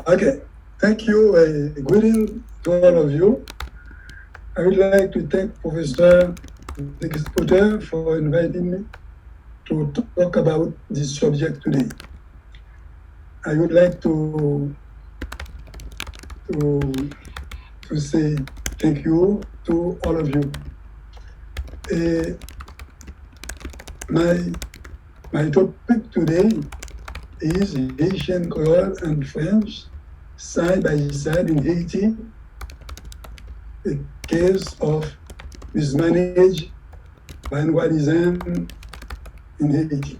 Okay, thank you. Greeting to all of you. I would like to thank Professor Potter for inviting me to talk about this subject today. I would like to say thank you to all of you. My topic today is Haitian Creole and French side by side in Haiti, a case of mismanaged bilingualism in Haiti.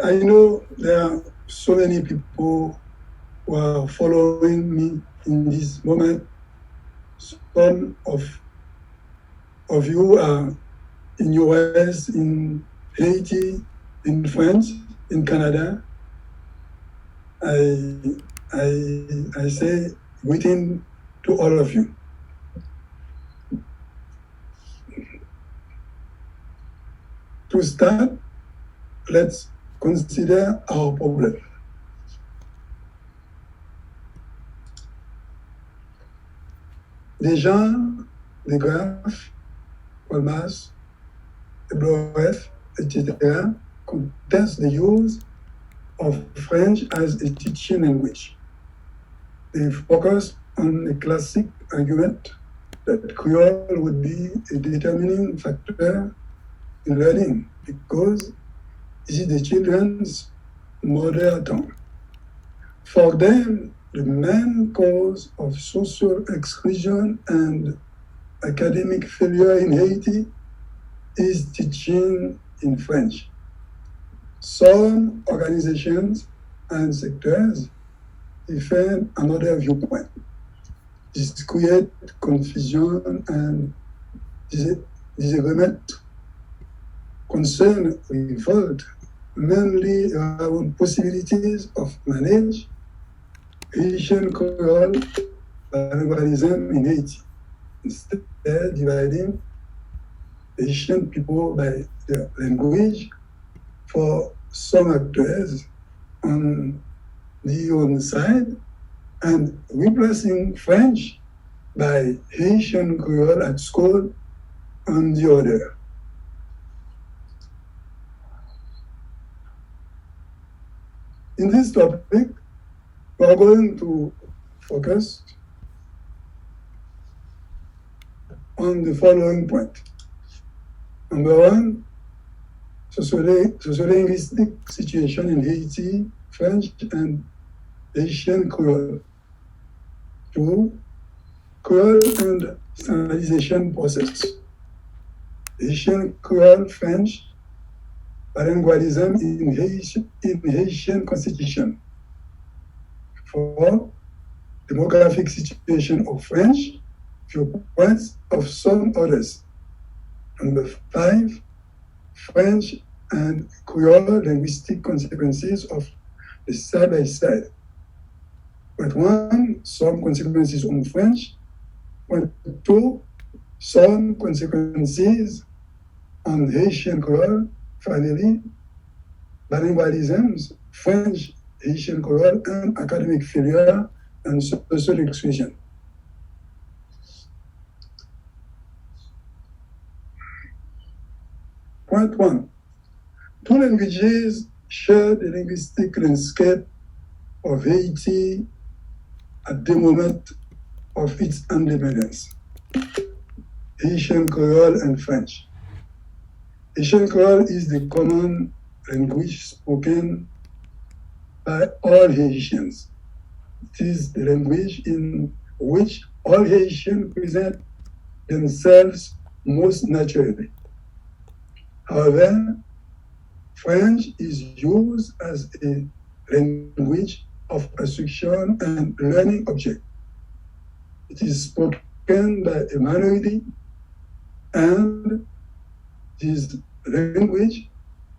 I know there are so many people who are following me in this moment. Some of you are in US, in Haiti, in France, in Canada. I say greeting to all of you. To start, let's consider our problem. Jean, DeGraff, Colmas, Pwòf, etc. contest the use of French as a teaching language. They focus on a classic argument that Creole would be a determining factor in learning because it is the children's mother tongue. For them, the main cause of social exclusion and academic failure in Haiti is teaching in French. Some organizations and sectors defend another viewpoint. This creates confusion and disagreement, concern, revolt, mainly around possibilities of manage Haitian Creole bilingualism in Haiti, instead dividing Haitian people by their language. For some actors on the one side and replacing French by Haitian Creole at school on the other. In this topic, we are going to focus on the following point. Number one, sociolinguistic situation in Haiti, French and Haitian Creole. Two, Creole and standardization process. Haitian Creole French bilingualism in Haitian constitution. Four, demographic situation of French, viewpoints of some others. Number five, French and Creole linguistic consequences of the side-by-side. Point one, some consequences on French. Point two, some consequences on Haitian Creole. Finally, bilingualism, French, Haitian Creole, and academic failure and social exclusion. Point one, two languages share the linguistic landscape of Haiti at the moment of its independence, Haitian Creole and French. Haitian Creole is the common language spoken by all Haitians. It is the language in which all Haitians present themselves most naturally. However, French is used as a language of instruction and learning object. It is spoken by a minority, and this language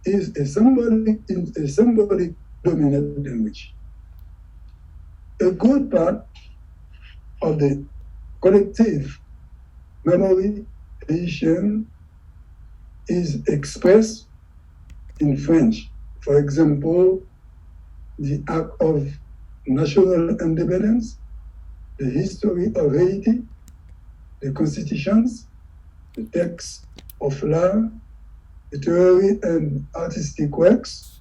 is a symbolic dominant language. A good part of the collective memory Haitian is expressed in French. For example, the act of national independence, the history of Haiti, the constitutions, the texts of law, literary and artistic works,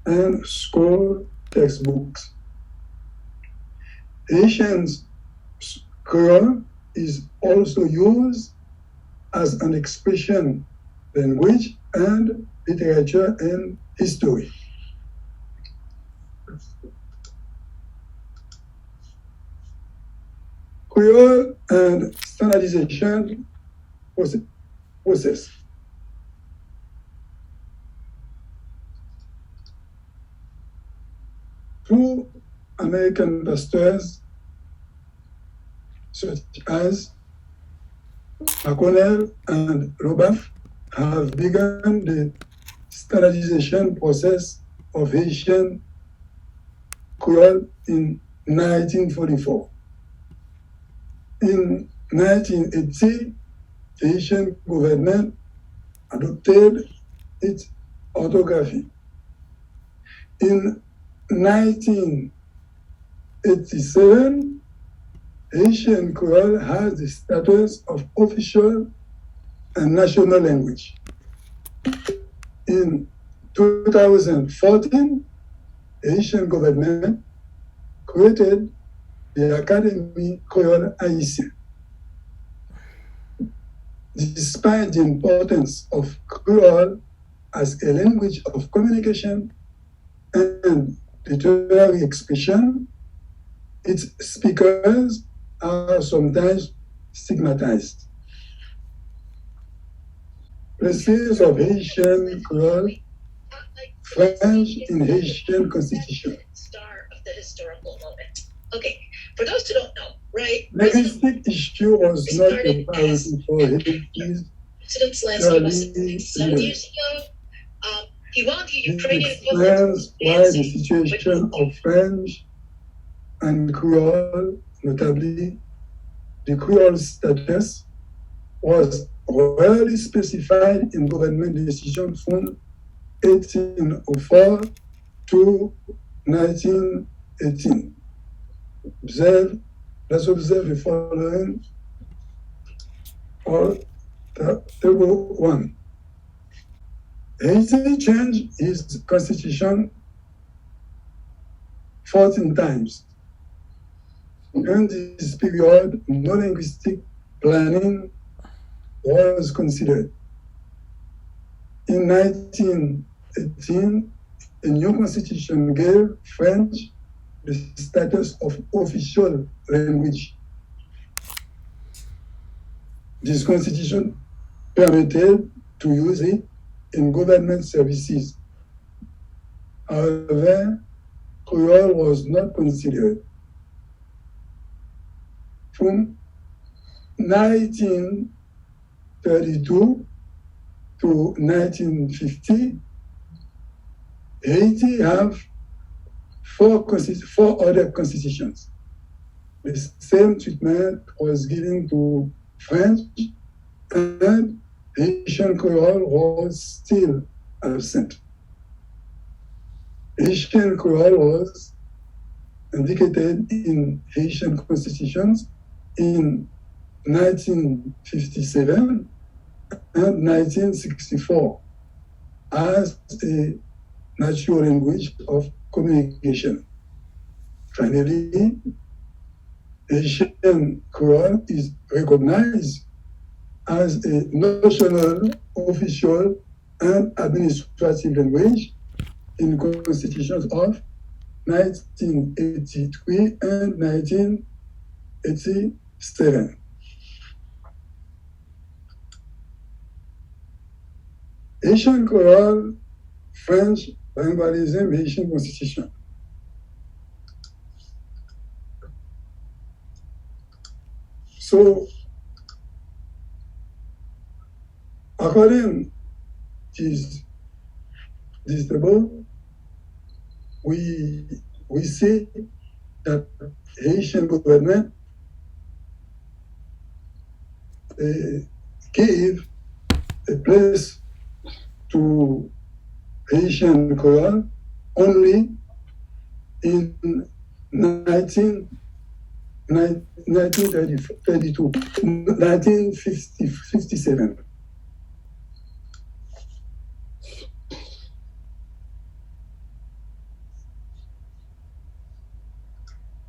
and school textbooks. Haitian Creole is also used as an expression, language, and literature and history. Creole and standardization process. Two American pastors, such as McConnell and Robaff, have begun the standardization process of Haitian Creole in 1944. In 1980, the Haitian government adopted its orthography. In 1987, Haitian Creole has the status of official and national language. In 2014, the Haitian government created the Akademi Kreyòl Ayisyen. Despite the importance of Creole as a language of communication and literary expression, its speakers are sometimes stigmatized. Places of Haitian Creole, French in Haitian Constitution. Star of the historical moment. Okay, for those who don't know, right? Linguistic issue was not a priority for Haiti's President Zelensky was 7 years ago. He won the Ukrainian explains why the situation of French and Creole, notably the Creole status, was rarely specified in government decision from 1804 to 1918. Let's observe the following, or table 1. Haiti changed its constitution 14 times. In this period, no linguistic planning was considered. In 1918, a new constitution gave French the status of official language. This constitution permitted to use it in government services. However, Creole was not considered. From 1932 to 1950, Haiti have four other constitutions. The same treatment was given to French, and Haitian Creole was still absent. Haitian Creole was indicated in Haitian constitutions in 1957 and 1964 as a natural language of communication. Finally, Haitian Creole is recognized as a national, official, and administrative language in constitutions of 1983 and 1987. Haitian Creole, French, Bilingualism, Haitian Constitution. So, according to this table, we see that Haitian government gave a place to Haitian Creole only in 1932, 1957.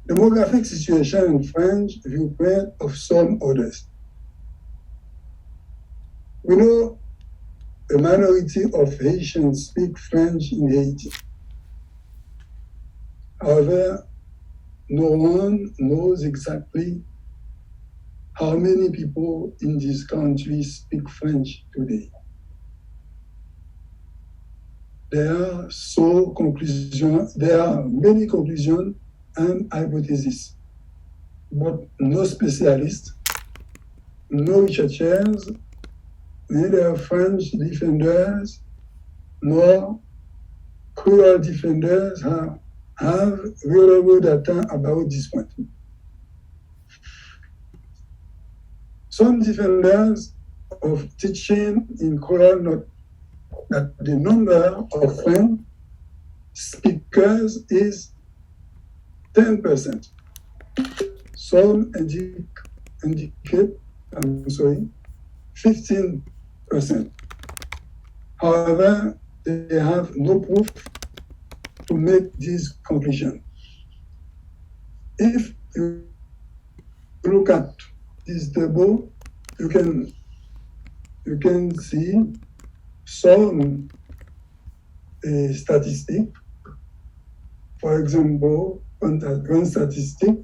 Demographic situation in French viewpoint of some others. We know a minority of Haitians speak French in Haiti. However, no one knows exactly how many people in this country speak French today. There are many conclusions and hypotheses, but no specialists, no researchers, neither French defenders nor Creole defenders have reliable data about this point. Some defenders of teaching in Creole note that the number of French speakers is 10%. Some indicate 15%. However, they have no proof to make this conclusion. If you look at this table, you can see some statistics. For example, one statistic.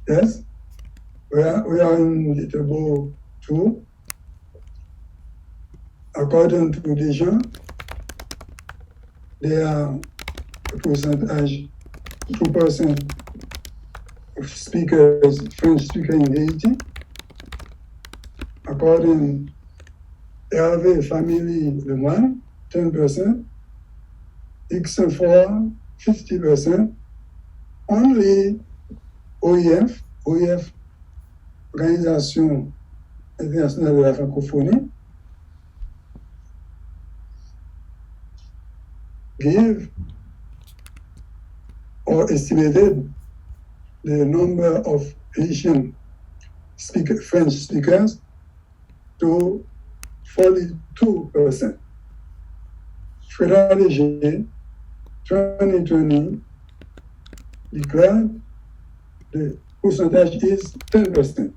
Yes, we are in the table 2. According to the gens, there are a percentage, 2% of speakers, French speakers in Haiti. According to family, Lemoine, 10%. X4, 50%. Only OIF, Organisation Internationale de la Francophonie, give or estimated the number of Haitian French speakers to 42%. Frédéric Léger, 2020, declared the percentage is 10%.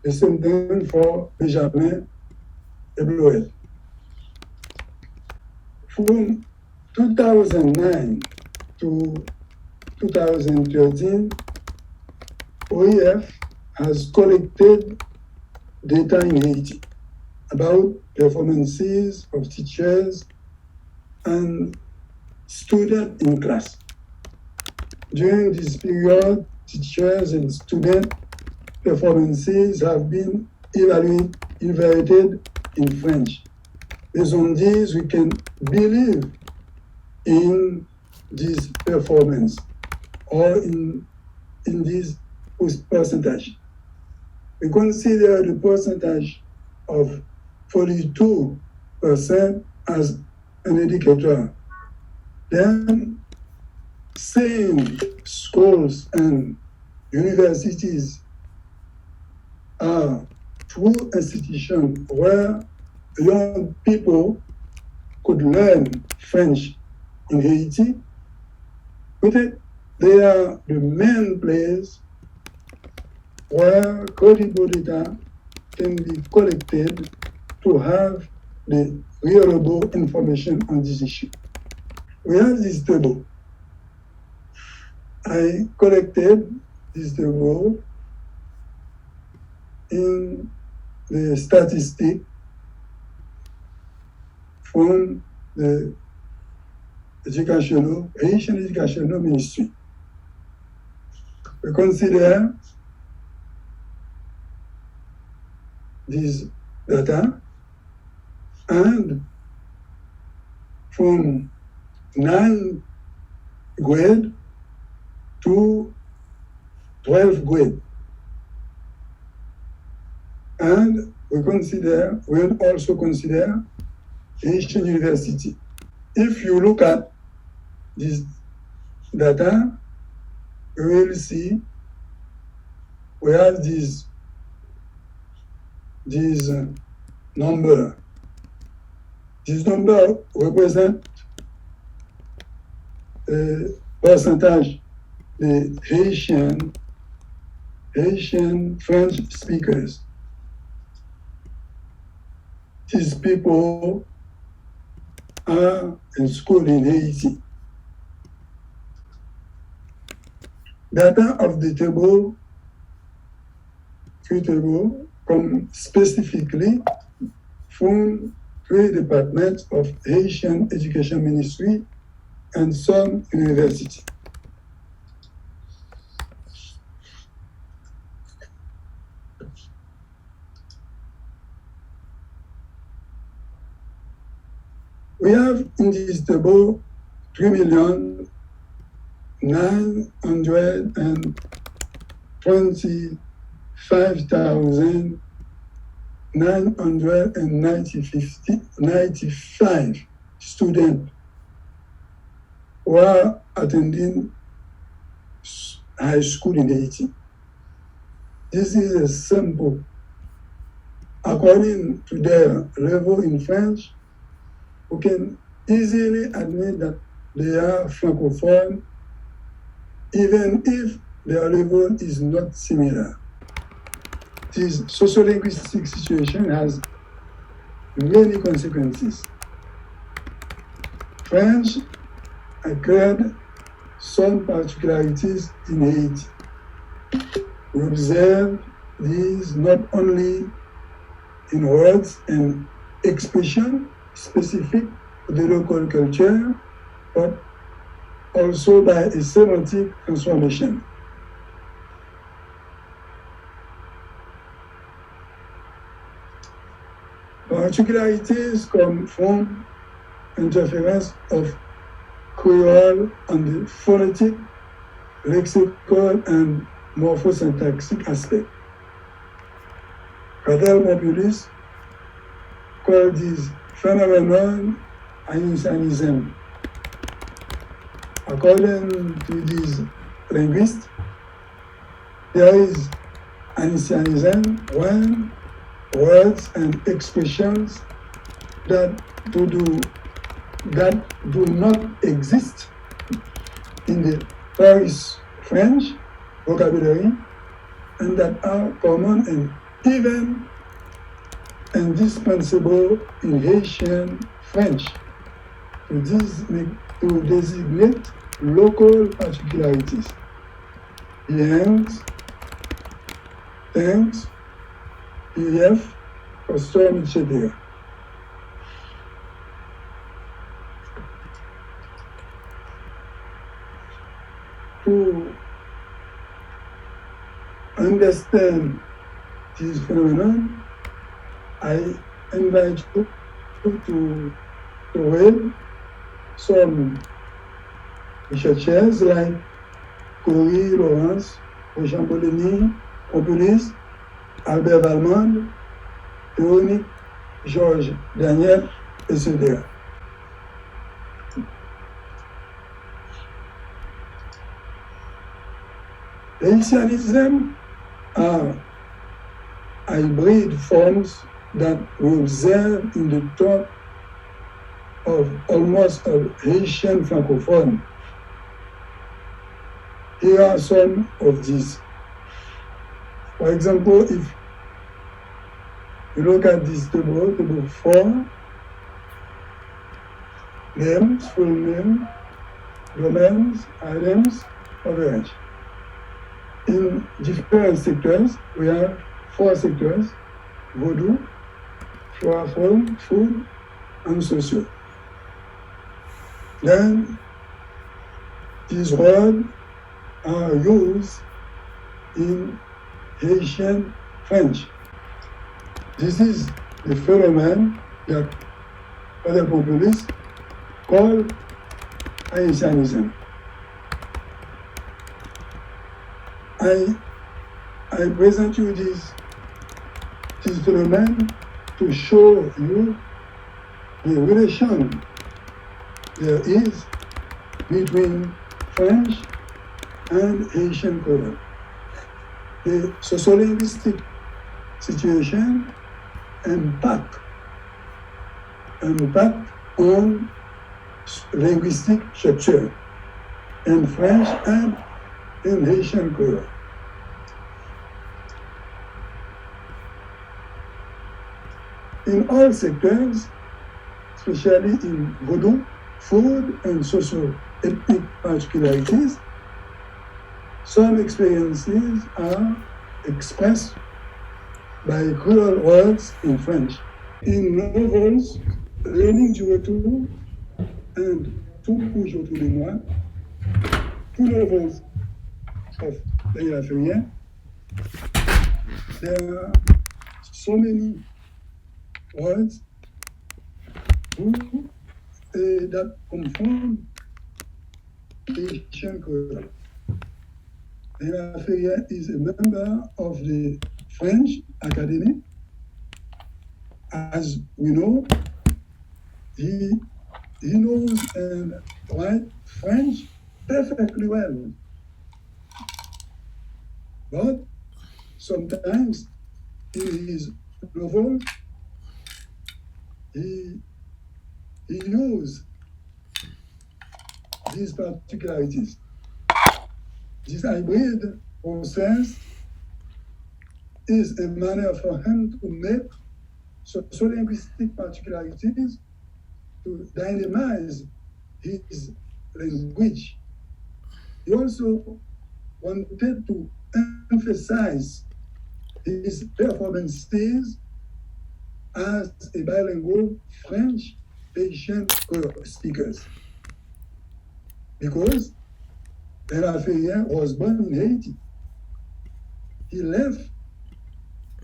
The same thing for Benjamin Ebloel. From 2009 to 2013, OIF has collected data in Haiti about performances of teachers and students in class. During this period, teachers and student performances have been evaluated in French. Based on this, we can believe in this performance or in this percentage. We consider the percentage of 42% as an indicator. Then same schools and universities are true institutions where young people could learn French in Haiti. With it, they are the main place where credible data can be collected to have the reliable information on this issue. We have this table. I collected this table in the statistic from the Haitian Educational Ministry. We consider this data and from 9th grade to 12th grade. And we also consider Haitian University. If you look at this data, we will see we have these number. This number represent a percentage the Haitian French speakers. These people are in school in Haiti. Data of the table come specifically from 3 departments of Haitian Education Ministry and some university. We have in this table 3,925,995 students who are attending high school in Haiti. This is a sample. According to their level in French, we can easily admit that they are francophone, even if their level is not similar. This sociolinguistic situation has many consequences. French acquired some particularities in Haiti. We observe these not only in words and expression specific to the local culture, but also by a semantic transformation. Particularities come from interference of Creole on the phonetic, lexical, and morphosyntactic aspect. Cadel Populis called this phenomenon Ayisyenism. According to these linguists, there is Ayisyenism when words and expressions that do not exist in the Paris French vocabulary and that are common and even indispensable in Haitian French to designate local particularities. Yangs, thanks, EF, custom, etc. To understand this phenomenon, I invite you to read some researchers like Pwòf Rochambeau Lainy, Populis, Albert Valmont, Théonique, Georges Daniel, etc. Haitianism are hybrid forms that we observe in the thought of almost all Haitian francophone. Here are some of these. For example, if you look at this table 4, names, full name, domains, items, average. In different sectors, we have 4 sectors: Vodou, Floraphone, food, and social. Then these words are used in Haitian French. This is the phenomenon that other populists call Ayisyenism. I present you this phenomenon to show you the relation there is between French and Haitian Creole. The sociolinguistic situation impact on linguistic structure in French and in Haitian Creole. In all sectors, especially in Vodou, food and socio-ethnic particularities, some experiences are expressed by Creole words in French. In novels, Learning du Retour and Tout bouge autour de moi, two novels of Leila Ferrier, there are so many words that conform Haitian Creole. Leila Ferrier is a member of the French Academy. As we know, he knows and writes French perfectly well. But sometimes in his novels, he uses these particularities. This hybrid process is a manner for him to make sociolinguistic particularities to dynamize his language. He also wanted to emphasize his performances as a bilingual French Haitian Creole speakers. Because Leila Ferrier was born in Haiti. He left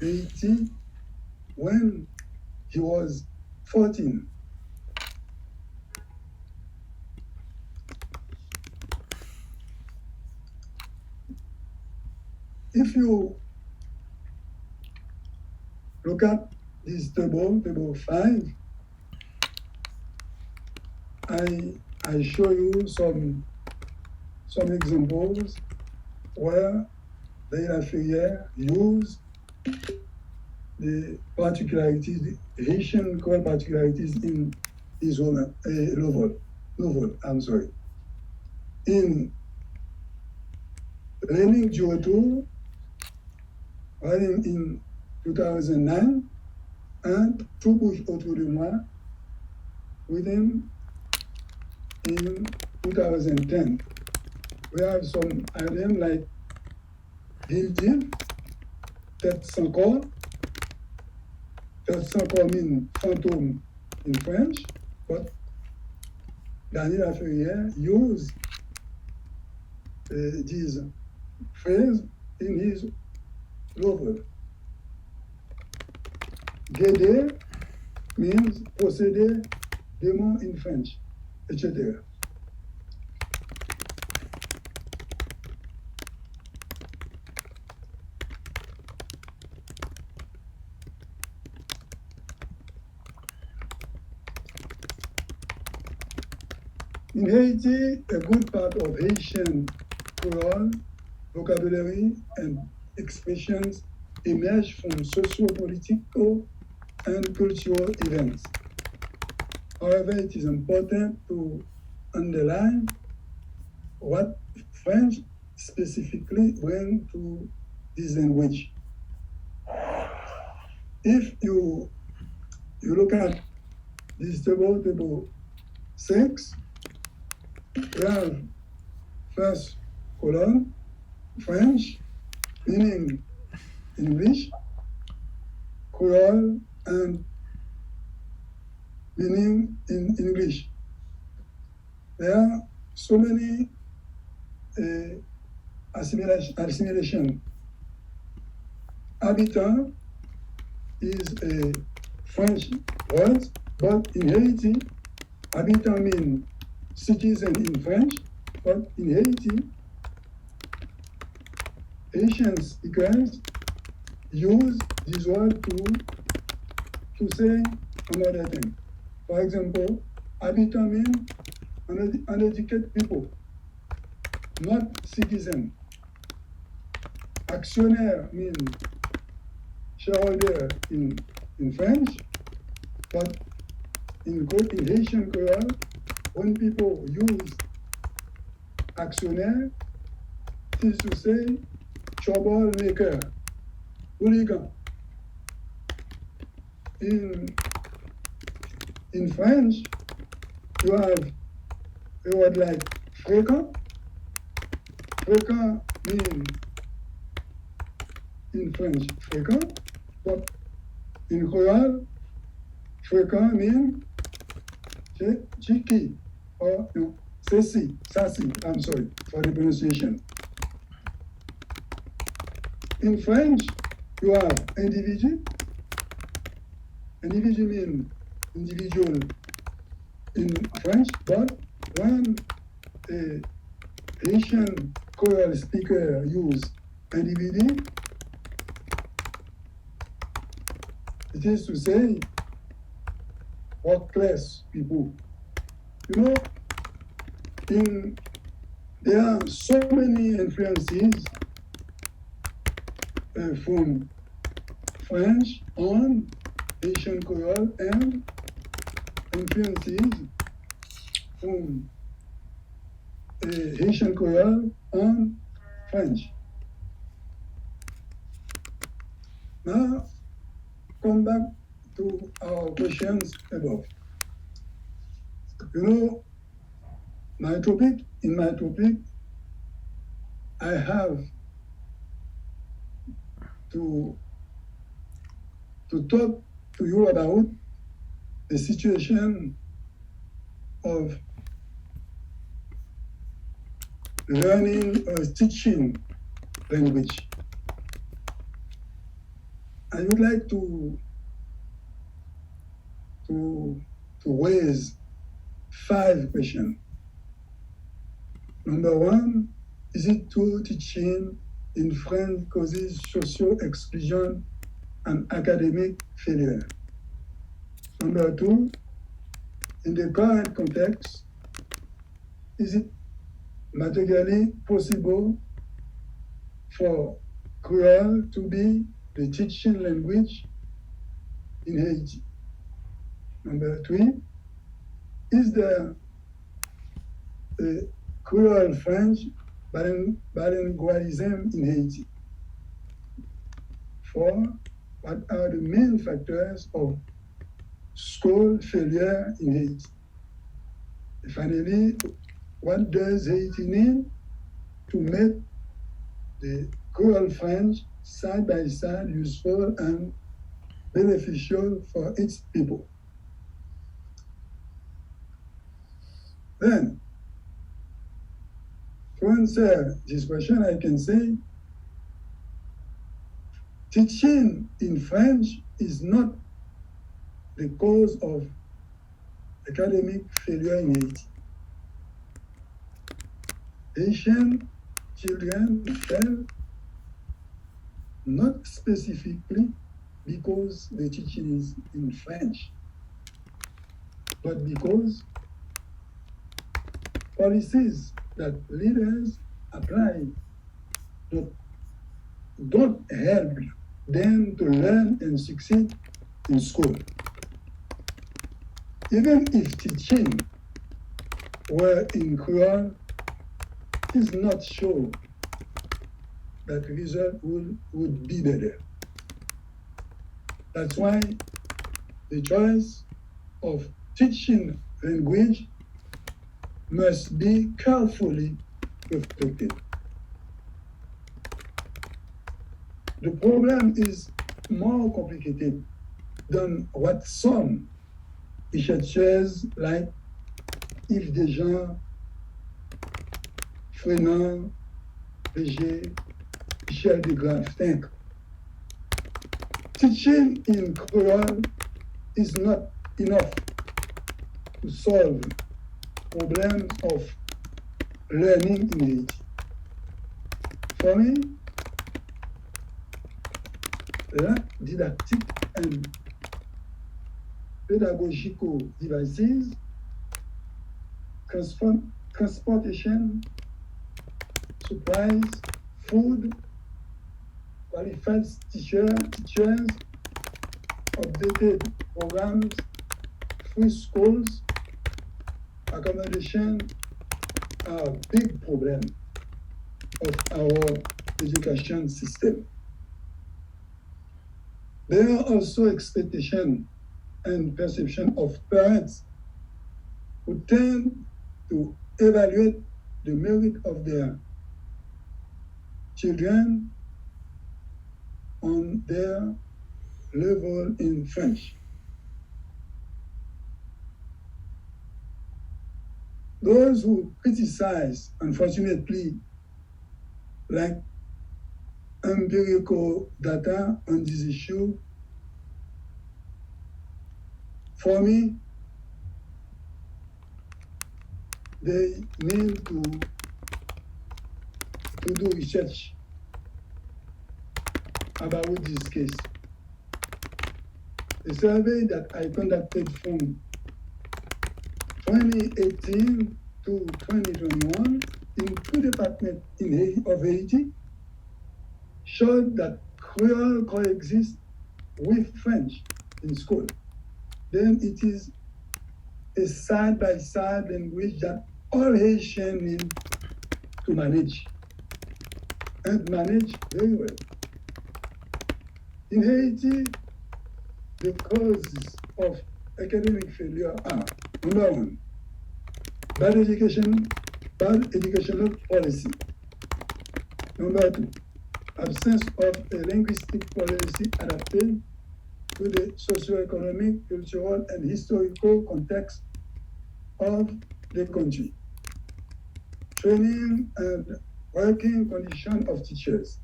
Haiti when he was 14. If you look at this table 5, I show you some examples where Leila Ferrier used the particularities, the Haitian Creole particularities in his own novel. In Learning du Retour, written in 2009, and Tout bouge autour de moi, written in 2010. We have some items like Hildi, tête sans corps. Tête sans corps means fantôme in French, but Leila Ferrier used this phrase in his novel. Guédé means posséder, démon in French, etc. In Haiti, a good part of Haitian Creole vocabulary and expressions emerge from socio-political and cultural events. However, it is important to underline what French specifically brings to this language. If you look at this table 6, we have first column, French, meaning English, Creole, and meaning in English. There are so many assimilation. Habitant is a French word, but in Haiti, habitant means citizen in French, but in Haiti, Haitian speakers use this word to say another thing. For example, habitant means uneducated people, not citizen. Actionnaire means shareholder in French, but in Haitian Creole, when people use actionnaire, it is to say troublemaker, hooligan. In French, you have a word like fréquent. Fréquent means in French fréquent, but in Creole, fréquent means chiki or sassy, I'm sorry for the pronunciation. In French, you have individu. Individu means individual in French, but when a Haitian Creole speaker use individu, it is to say work class people. You know, there are so many influences from French on Haitian Creole and influences from Haitian Creole on French. Now, come back to our questions above. You know, in my topic, I have to talk to you about the situation of learning or teaching language. I would like to raise 5 questions. Number 1, is it true teaching in French causes social exclusion and academic failure? Number 2, in the current context, is it materially possible for Creole to be the teaching language in Haiti? Number 3, is there a Creole French bilingualism in Haiti? 4, what are the main factors of school failure in Haiti? And finally, what does Haiti need to make the Creole French side by side useful and beneficial for its people? Then, to answer this question, I can say teaching in French is not the cause of academic failure in Haiti. Haitian children fail not specifically because the teaching is in French, but because policies that leaders apply don't help them to learn and succeed in school. Even if teaching were in Creole, it is not sure that the result would be better. That's why the choice of teaching language must be carefully reflected. The problem is more complicated than what some researchers like Yves Desjans, Frenant, Michel DeGraff think. Teaching in Creole is not enough to solve problems of learning in Haiti. For me, didactic and pedagogical devices transportation, supplies, food, qualified teachers, updated programs, free schools, accommodation are a big problem of our education system. There are also expectations and perception of parents who tend to evaluate the merit of their children on their level in French. Those who criticize, unfortunately, lack empirical data on this issue, for me, they need to do research about this case. A survey that I conducted from 2018 to 2021 in two departments of Haiti showed that Creole coexists with French in school. Then it is a side-by-side language that all Haitians need to manage, and manage very well. In Haiti, the causes of academic failure are: number one, bad educational policy. Number two, absence of a linguistic policy adapted to the socio-economic, cultural, and historical context of the country. Training and working conditions of teachers.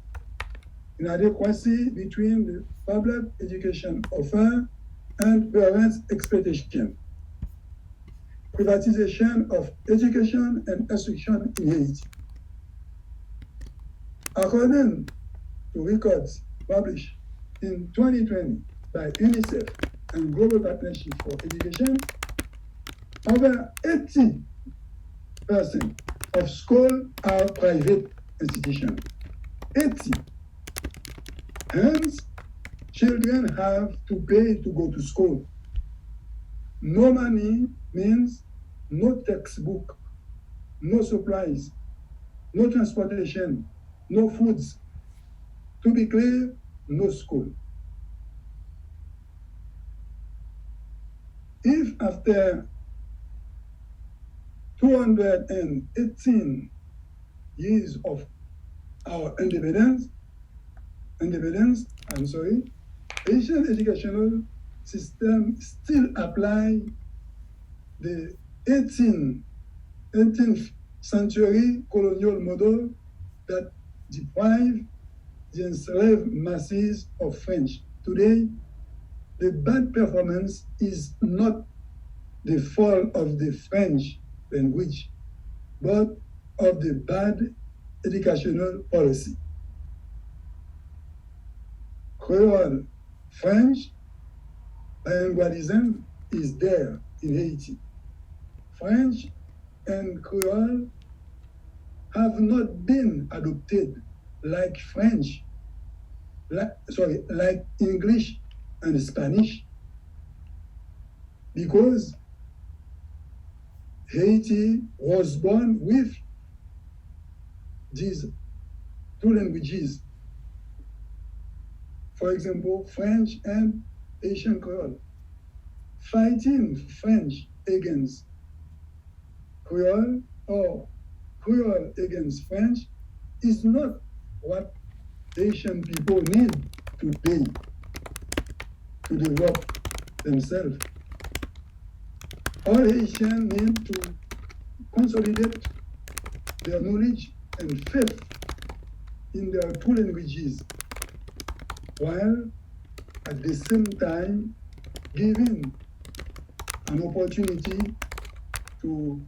Inadequacy between the public education offer and parents' expectation. Privatization of education and instruction in Haiti. According to records published in 2020 by UNICEF and Global Partnership for Education, over 80% of schools are private institutions. 80. Hence, children have to pay to go to school. No money means no textbook, no supplies, no transportation, no foods. To be clear, no school. If after 218 years of our independence, Haitian educational system still apply the 18th century colonial model that deprived the enslaved masses of French. Today, the bad performance is not the fault of the French language, but of the bad educational policy. Creole French bilingualism is there in Haiti. French and Creole have not been adopted like like English and Spanish, because Haiti was born with these two languages. For example, French and Haitian Creole. Fighting French against Creole or Creole against French is not what Haitian people need today to develop themselves. All Haitians need to consolidate their knowledge and faith in their two languages, while at the same time giving an opportunity to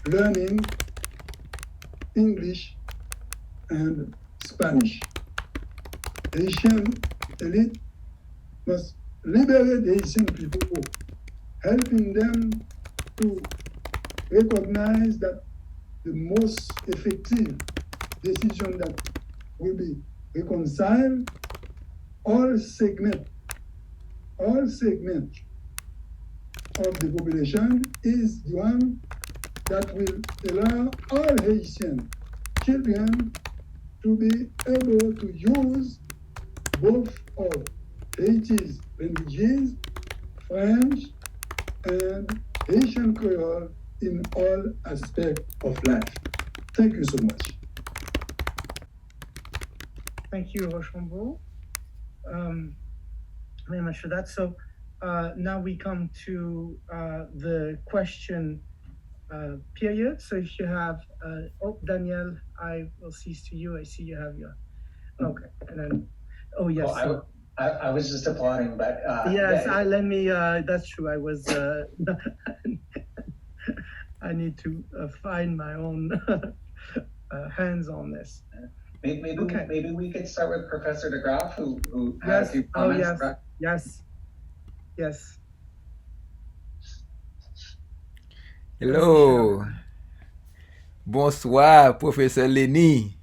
learning English and Spanish. Haitian elite must liberate Haitian people, helping them to recognize that the most effective decision that will be reconcile all segments of the population is the one that will allow all Haitian children to be able to use both of Haiti's languages, French and Haitian Creole, in all aspects of life. Thank you so much. Thank you, Rochambeau, very much for that. So now we come to the question period. So if you have, Daniel, I will cease to you. I see you have your, okay, and then, oh yes. Well, I was just applauding, but yes, yeah. let me. That's true. I was. I need to find my own hands on this. Maybe we could start with Professor DeGraff, who yes. has a few comments. Oh yes, yes. Hello. Bonsoir, Professor Lainy.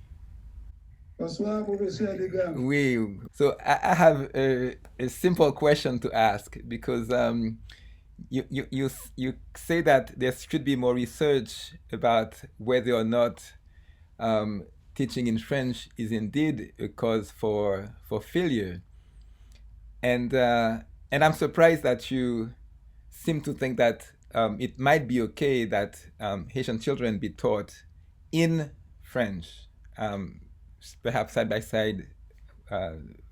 Bonsoir, Professor DeGraff. Oui. So I have a simple question to ask, because you say that there should be more research about whether or not teaching in French is indeed a cause for failure, and I'm surprised that you seem to think that it might be okay that Haitian children be taught in French, perhaps side by side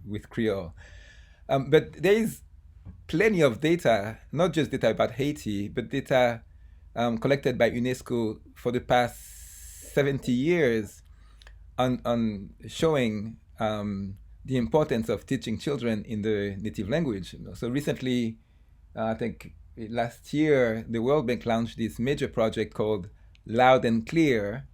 with Creole. But there is plenty of data, not just data about Haiti, but data collected by UNESCO for the past 70 years on showing the importance of teaching children in the native language. So recently, I think last year, the World Bank launched this major project called Loud and Clear,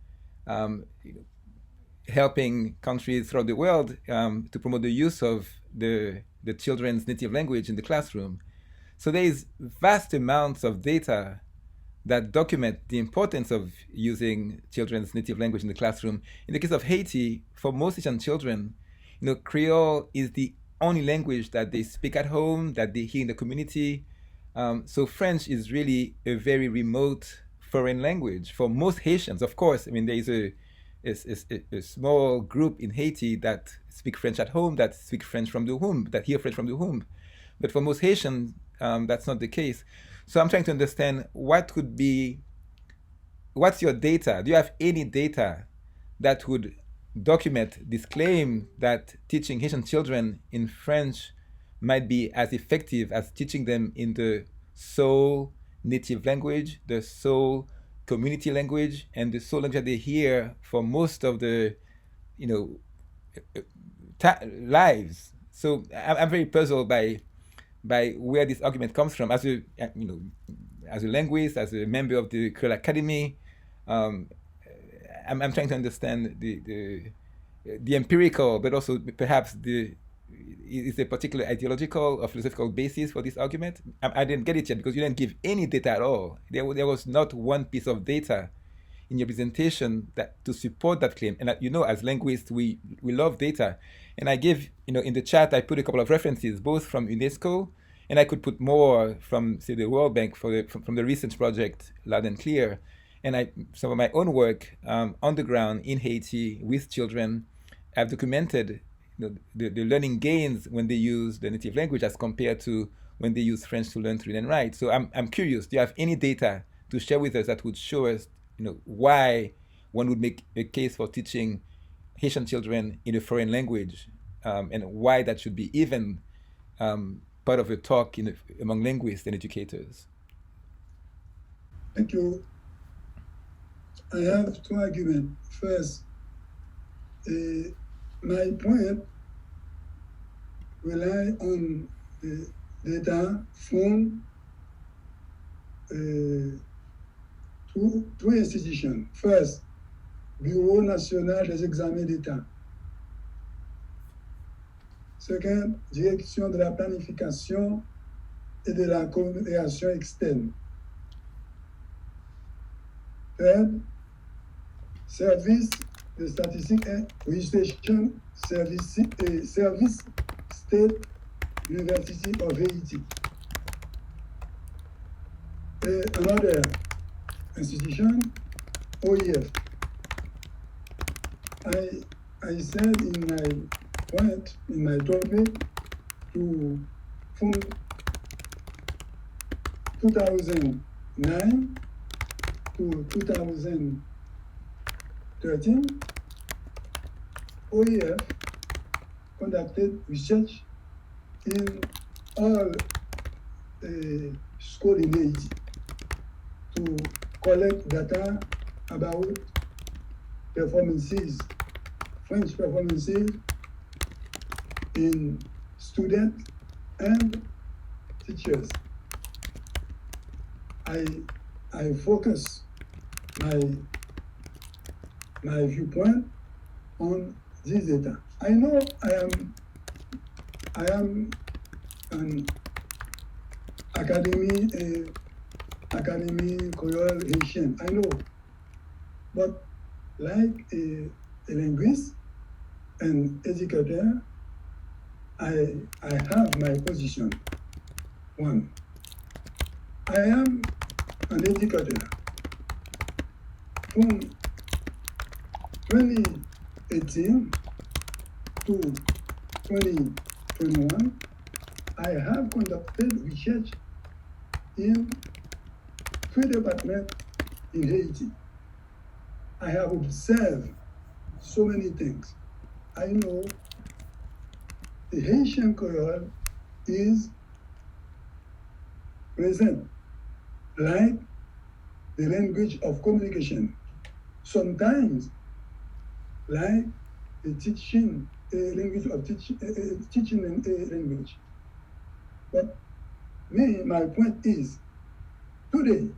helping countries throughout the world to promote the use of the children's native language in the classroom. So there is vast amounts of data that document the importance of using children's native language in the classroom. In the case of Haiti, for most Haitian children, Creole is the only language that they speak at home, that they hear in the community. So French is really a very remote foreign language for most Haitians. Of course, I mean, there is a small group in Haiti that speak French at home, that speak French from the womb, that hear French from the womb. But for most Haitians, that's not the case. So I'm trying to understand what's your data? Do you have any data that would document this claim that teaching Haitian children in French might be as effective as teaching them in the sole native language, the sole community language, and the sole language that they hear for most of the, lives? So I'm very puzzled by where this argument comes from. As a linguist, as a member of the Kreyòl Academy, I'm trying to understand the empirical, but also perhaps is a particular ideological or philosophical basis for this argument. I didn't get it yet because you didn't give any data at all. There was not one piece of data in your presentation to support that claim. And as linguists, we love data. And I gave, in the chat, I put a couple of references, both from UNESCO, and I could put more from, say, the World Bank from the recent project, Loud and Clear. And some of my own work on the ground in Haiti with children, I've documented the learning gains when they use the native language as compared to when they use French to learn to read and write. So I'm curious, do you have any data to share with us that would show us why one would make a case for teaching Haitian children in a foreign language, and why that should be even part of a talk among linguists and educators? Thank you. I have two arguments. First, my point rely on the data from two institutions. First, Bureau national des examens d'État. Second, Direction de la planification et de la coopération externe. Third, service de statistique et registration service State University of Haiti. Another institution, OEF. I said in my point, in my topic, from 2009 to 2013, OEF conducted research in all schools in Haiti to collect data about performances, French performances in students and teachers. I focus my viewpoint on this data. I know I am an Akademi Kreyòl Ayisyen. I know, but like a linguist and educator, I have my position. One, I am an educator. From 2018 to 2021, I have conducted research in 3 departments in Haiti. I have observed so many things. I know the Haitian Creole is present like the language of communication. Sometimes like the teaching language of teaching language. But my point is, today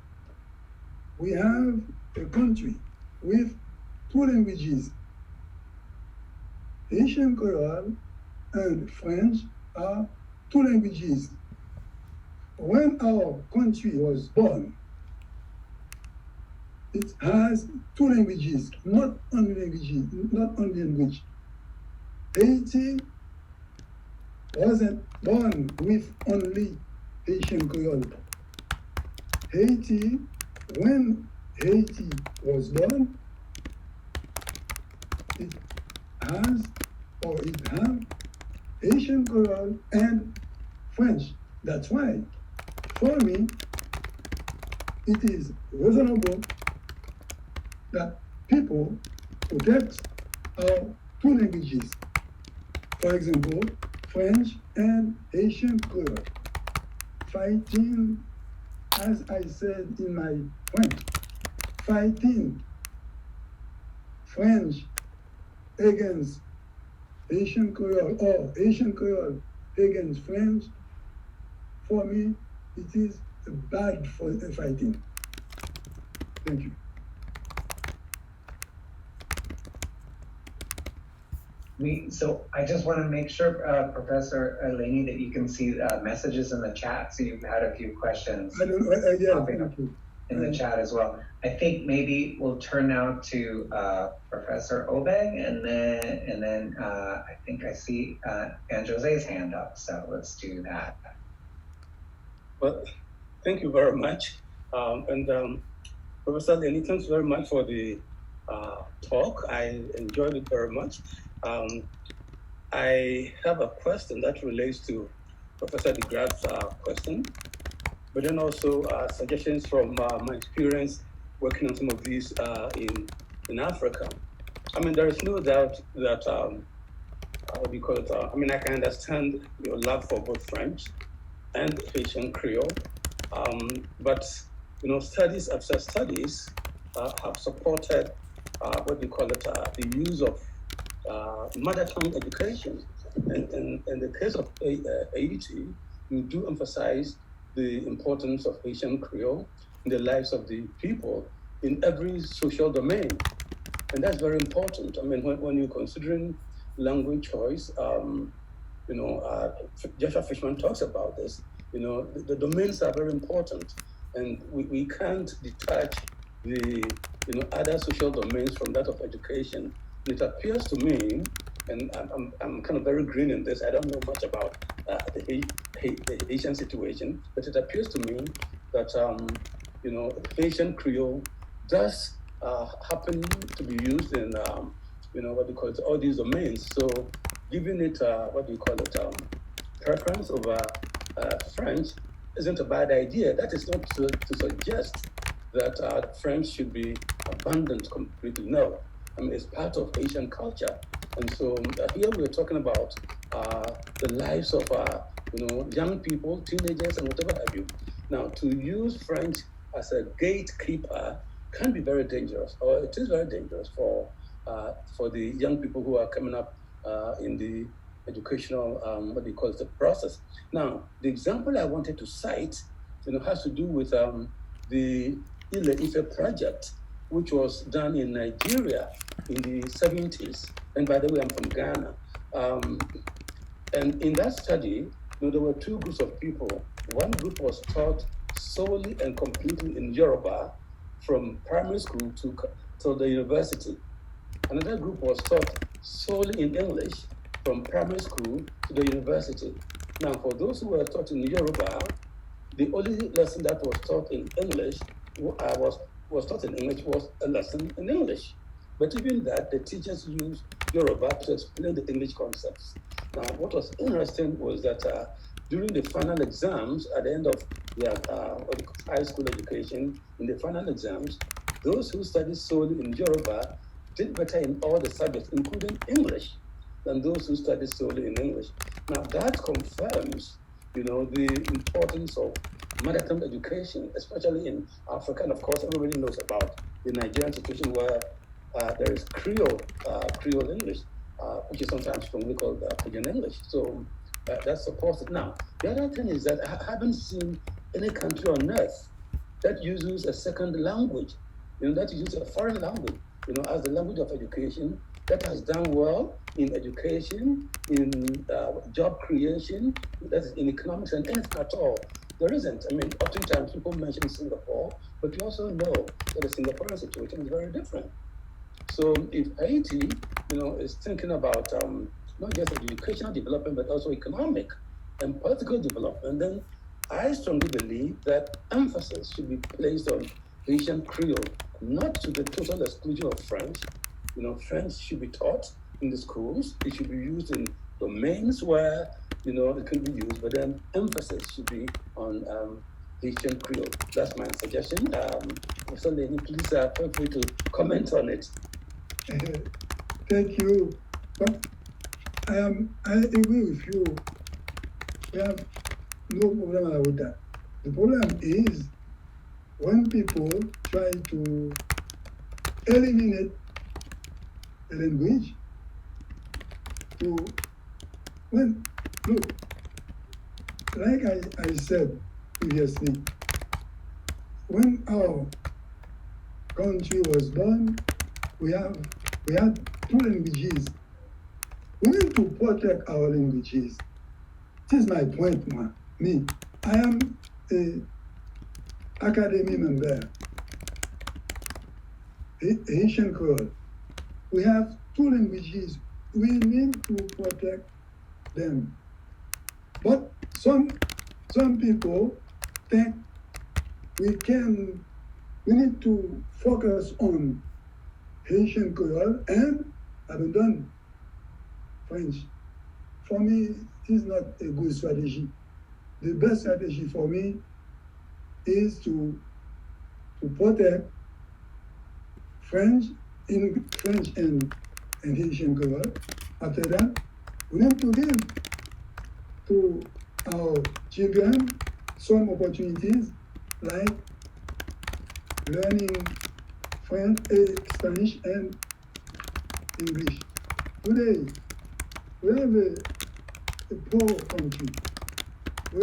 we have a country with 2 languages. Haitian Creole and French are 2 languages. When our country was born, it has 2 languages, not only language. Haiti wasn't born with only Haitian Creole. Haiti, when Haiti was born, it has Haitian Creole and French. That's why, for me, it is reasonable that people protect our 2 languages. For example, French and Haitian Creole, fighting, as I said in my point, fighting French against Haitian Creole or Haitian Creole against French, for me, it is bad for fighting. Thank you. So I just want to make sure, Professor Lainy, that you can see messages in the chat. So you've had a few questions popping up in the chat as well. I think maybe we'll turn now to Professor Obeng, and then I think I see Anne Jose's hand up. So let's do that. Well, thank you very much, Professor Lainy, thanks very much for the talk. I enjoyed it very much. I have a question that relates to Professor DeGraff's question, but then also suggestions from my experience working on some of these in Africa. I mean, there is no doubt that, what do you call it? I mean, I can understand your love for both French and Haitian Creole, but, you know, studies after studies have supported, what do you call it, the use of mother tongue education. And in the case of Ayiti, you do emphasize the importance of Haitian Creole in the lives of the people in every social domain. And that's very important. I mean, when you're considering language choice, you know, Joshua Fishman talks about this, you know, the domains are very important. And we can't detach the other social domains from that of education. And it appears to me, and I'm kind of very green in this, I don't know much about the Haitian situation, but it appears to me that, Haitian Creole does happen to be used in, what do you call it, all these domains. So giving it, preference over French isn't a bad idea. That is not to suggest that French should be abandoned completely. No, I mean, it's part of Asian culture. And so here we're talking about the lives of, young people, teenagers, and whatever have you. Now, to use French as a gatekeeper can be very dangerous, or it is very dangerous for the young people who are coming up in the educational, the process. Now, the example I wanted to cite, has to do with the Ile Ife project, which was done in Nigeria in the 70s. And by the way, I'm from Ghana. And in that study, there were two groups of people. One group was taught solely and completely in Yoruba from primary school to the university. Another group was taught solely in English from primary school to the university. Now, for those who were taught in Yoruba, the only lesson that was taught in English was taught in English was a lesson in English. But even that, the teachers used Yoruba to explain the English concepts. Now, what was interesting was that during the final exams, at the end of their high school education, in the final exams, those who studied solely in Yoruba did better in all the subjects, including English, than those who studied solely in English. Now, that confirms, the importance of mother tongue education, especially in Africa. And of course, everybody knows about the Nigerian situation where there is Creole English, which is sometimes strongly called Pidgin Englich. So that supports it. Now, the other thing is that I haven't seen any country on earth that uses a second language, that uses a foreign language, as the language of education, that has done well in education, in job creation, that is in economics and anything at all. There isn't. I mean, oftentimes people mention Singapore, but you also know that the Singaporean situation is very different. So if Haiti, is thinking about not just educational development, but also economic and political development, then I strongly believe that emphasis should be placed on Haitian Creole, not to the total exclusion of French. French should be taught in the schools. It should be used in domains where, it can be used, but then emphasis should be on Haitian Creole. That's my suggestion. Professor Lainy, please feel free to comment on it. Thank you. But I agree with you. We have no problem about that. The problem is when people try to eliminate the language look, like I said previously, when our country was born, we had two languages. We need to protect our languages. This is my point, me. I am an Academy member, Haitian Creole. We have two languages. We need to protect them. But some people think we need to focus on Haitian Creole and abandon French. For me, it is not a good strategy. The best strategy for me is to protect French and Haitian Creole. After that, we need to give to our children some opportunities like learning French, Spanish, and English. Today, we have a poor country. We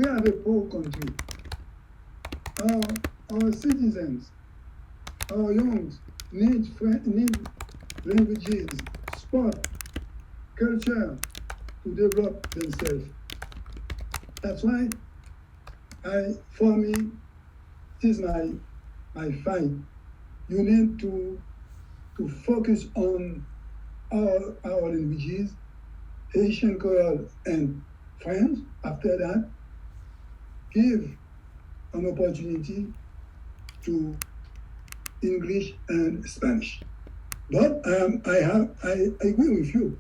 have a poor country. Our citizens, our youngs need languages, sport, culture to develop themselves. That's why for me, it is my my fight, you need to focus on our languages, Haitian Creole and French. After that, give an opportunity to English and Spanish. But I agree with you.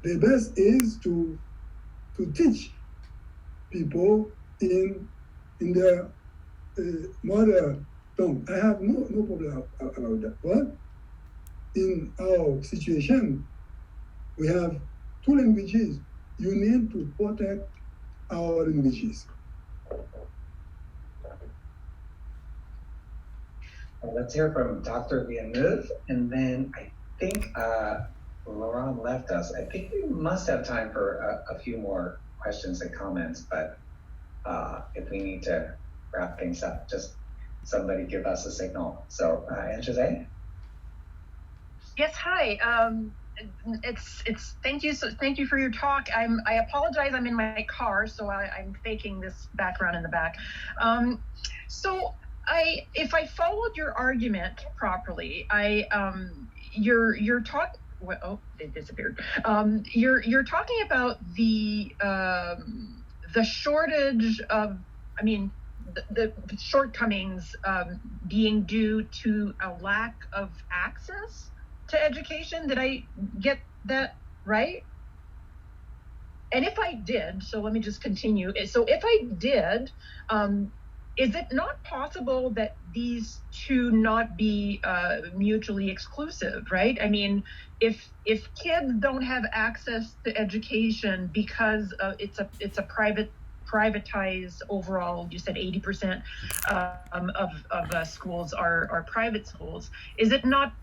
The best is to teach people in their mother tongue. I have no problem about that. But in our situation, we have two languages. You need to protect our languages. Let's hear from Dr. Villeneuve, and then I think Laurent left us. I think we must have time for a few more questions and comments, but if we need to wrap things up, just somebody give us a signal. So, Anjose? Yes, hi. Thank you for your talk. I apologize, I'm in my car, so I'm faking this background in the back. If I followed your argument properly, you're talking. Well, oh, it disappeared. You're talking about the shortage of, the shortcomings being due to a lack of access to education. Did I get that right? And if I did, so let me just continue. So if I did, is it not possible that these two not be mutually exclusive, right? I mean, if kids don't have access to education because it's a privatized overall, you said 80% of schools are private schools. Is it not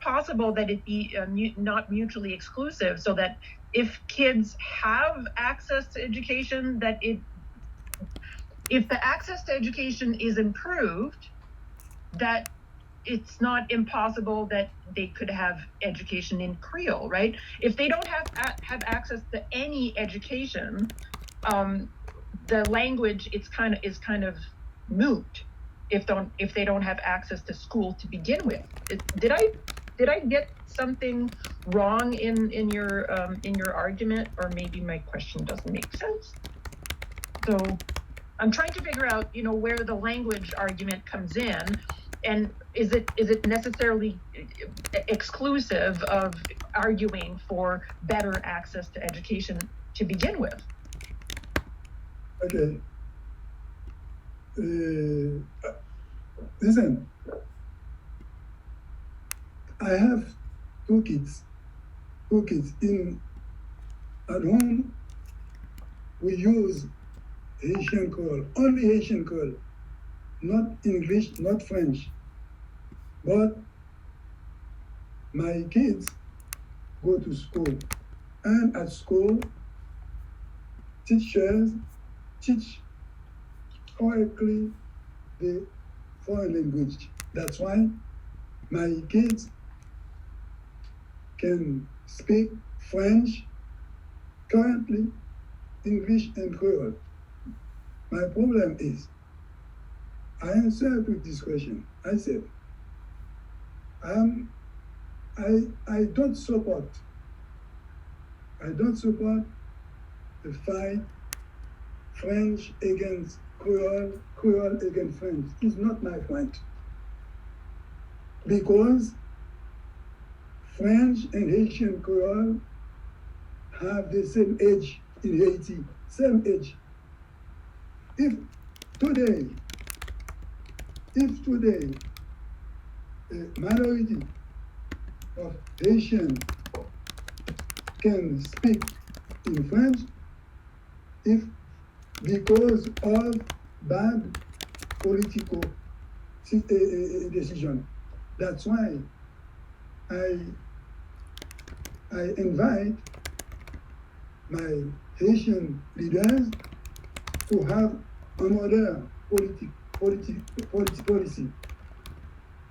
possible that it be not mutually exclusive, so that if kids have access to education, that if the access to education is improved, that it's not impossible that they could have education in Creole, right? If they don't have access to any education, the language is kind of moot if they don't have access to school to begin with. Did I get something wrong in your argument, or maybe my question doesn't make sense? So I'm trying to figure out, where the language argument comes in, and is it necessarily exclusive of arguing for better access to education to begin with? Okay. Listen, I have two kids at home. We use Haitian Creole, only Haitian Creole, not English, not French. But my kids go to school, and at school, teachers teach correctly the foreign language. That's why my kids can speak French, currently English and Creole. My problem is, I answered to this question. I said, I don't support the fight French against Creole, Creole against French. It's not my fight. Because French and Haitian Creole have the same age in Haiti, same age. If today, a minority of Haitian can speak in French, if because of bad political decision. That's why I invite my Haitian leaders to have another policy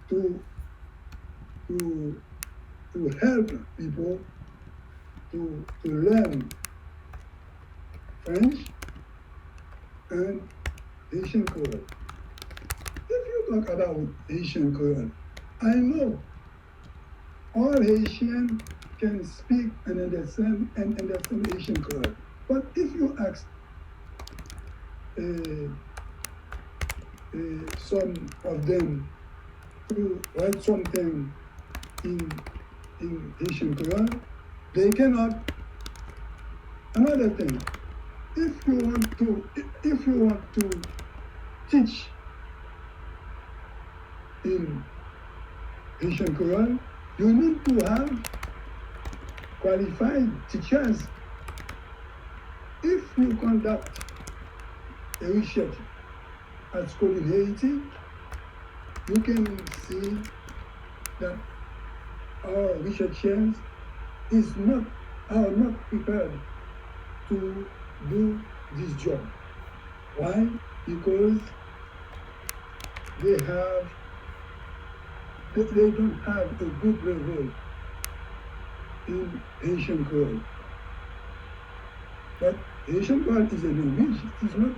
to help people to learn French and Haitian Creole. If you talk about Haitian Creole, I know all Haitians can speak and understand Haitian Creole. But if you ask some of them to write something in Haitian Creole, they cannot. Another thing, if you want to teach in Haitian Creole, you need to have qualified teachers. If you conduct a research at school in Haiti, you can see that our researchers are not prepared to do this job. Why? Because they don't have a good level in Haitian Creole. But Haitian Creole is a language. It is not,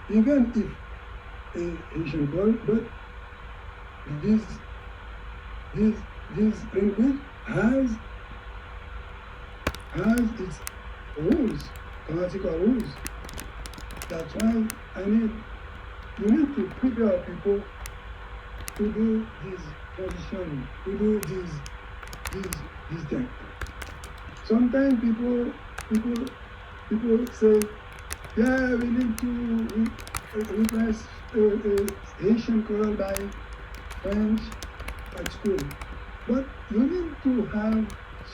even if a Haitian Creole, but this language has its rules, grammatical rules. That's why you need to prepare people to do this transition, to do this thing. Sometimes people say, yeah, we need to replace Haitian Creole by French at school. But you need to have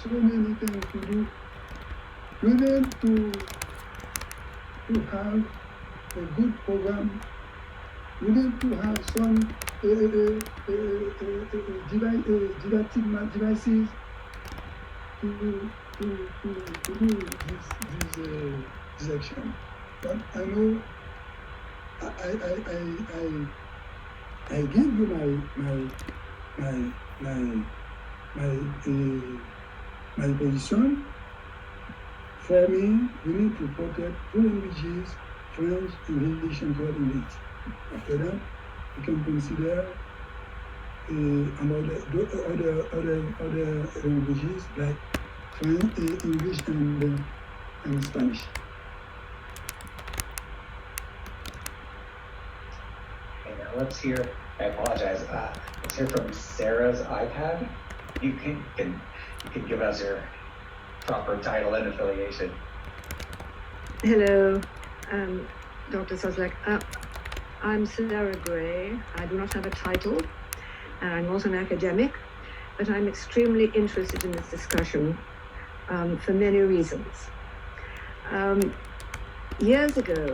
so many things to do. You need to have a good program. You need to have some didactic devices to do this action. But I know I give you my position. For me, we need to protect two languages, French and Haitian Creole in it. After that, we can consider other languages like French, English, and Spanish. Okay, now let's hear. I apologize. Let's hear from Sarah's iPad. You can give us your proper title and affiliation. Hello, Dr. Soslek. I'm Sarah Gray. I do not have a title, and I'm not an academic, but I'm extremely interested in this discussion for many reasons. Years ago,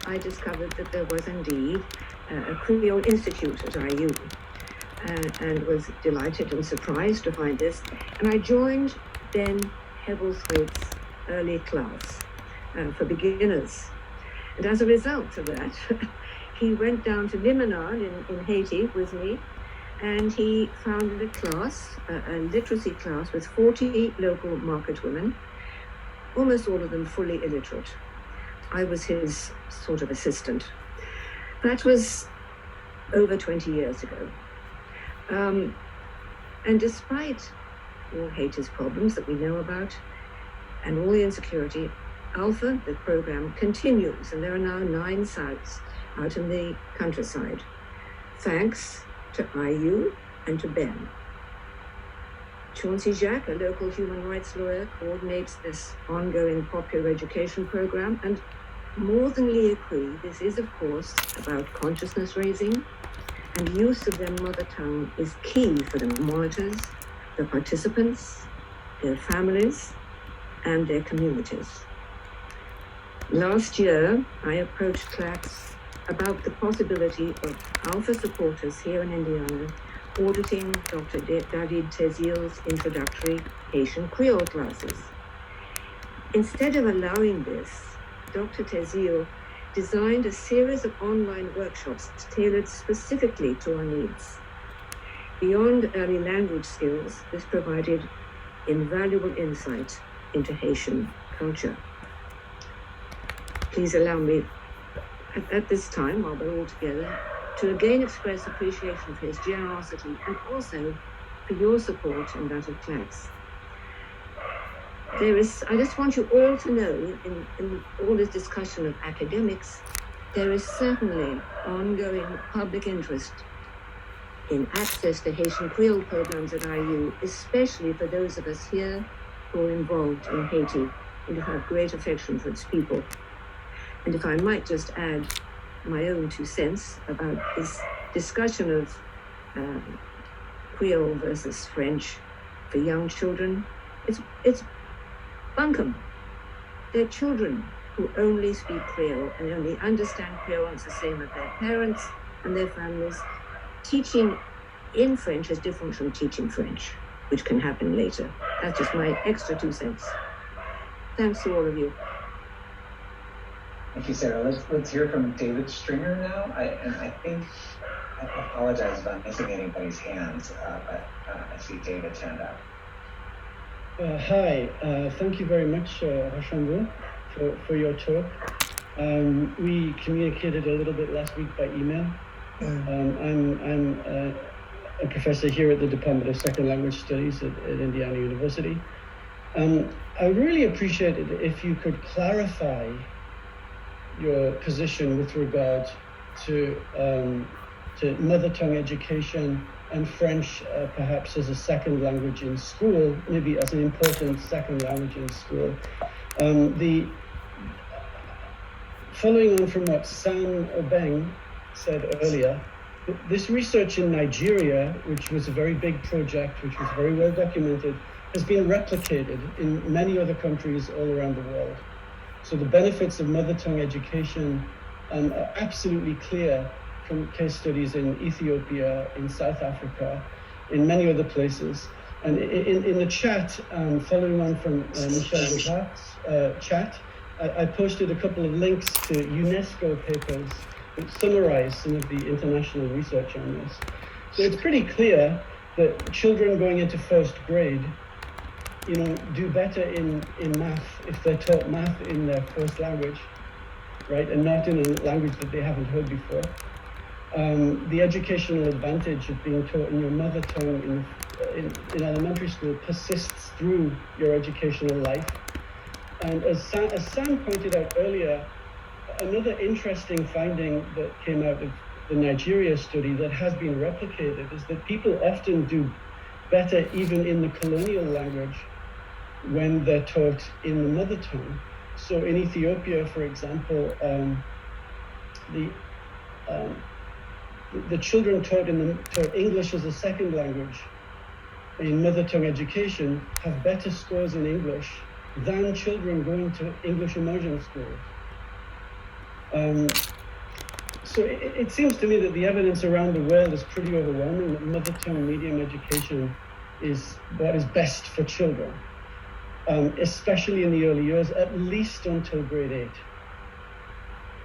I discovered that there was indeed a Creole Institute at IU, and was delighted and surprised to find this. And I joined Ben Hebblethwaite's early class for beginners. And as a result of that, he went down to Limonade in Haiti with me, and he founded a class, a literacy class with 40 local market women, almost all of them fully illiterate. I was his sort of assistant. That was over 20 years ago. And despite all Haiti's problems that we know about and all the insecurity, Alpha, the program, continues, and there are now 9 sites out in the countryside, thanks to IU and to Ben. Chauncey Jacques, a local human rights lawyer, coordinates this ongoing popular education program, and more than liécrit, this is, of course, about consciousness raising, and use of their mother tongue is key for the monitors, the participants, their families, and their communities. Last year, I approached class about the possibility of Alpha supporters here in Indiana auditing Dr. David Tezil's introductory Haitian Creole classes. Instead of allowing this, Dr. Tezil designed a series of online workshops tailored specifically to our needs. Beyond early language skills, this provided invaluable insight into Haitian culture. Please allow me, at this time, while we're all together, to again express appreciation for his generosity and also for your support and that of class. I just want you all to know, in all this discussion of academics, there is certainly ongoing public interest in access to Haitian Creole programs at IU, especially for those of us here who are involved in Haiti and who have great affection for its people. And if I might just add my own 2 cents about this discussion of Creole versus French for young children, it's bunkum. They're children who only speak Creole and only understand Creole the same as their parents and their families. Teaching in French is different from teaching French, which can happen later. That's just my extra 2 cents. Thanks to all of you. Thank you, Sarah. Let's hear from David Stringer now. I think, I apologize if I'm missing anybody's hands, but I see David's hand up. Hi, thank you very much, Rochambeau, for your talk. We communicated a little bit last week by email. I'm a professor here at the Department of Second Language Studies at Indiana University. I would really appreciate it if you could clarify your position with regard to mother tongue education and French perhaps as a second language in school, maybe as an important second language in school. Following on from what Sam Obeng said earlier, this research in Nigeria, which was a very big project, which was very well documented, has been replicated in many other countries all around the world. So the benefits of mother tongue education are absolutely clear from case studies in Ethiopia, in South Africa, in many other places. And in the chat, following on from Michel DeGraff's chat, I posted a couple of links to UNESCO papers that summarize some of the international research on this. So it's pretty clear that children going into first grade, do better in math if they're taught math in their first language, right, and not in a language that they haven't heard before. The educational advantage of being taught in your mother tongue in elementary school persists through your educational life. And as Sam pointed out earlier, another interesting finding that came out of the Nigeria study that has been replicated is that people often do better even in the colonial language when they're taught in the mother tongue. So in Ethiopia, for example, the children taught English as a second language in mother tongue education have better scores in English than children going to English immersion schools. So it seems to me that the evidence around the world is pretty overwhelming that mother tongue medium education is what is best for children, especially in the early years, at least until grade 8.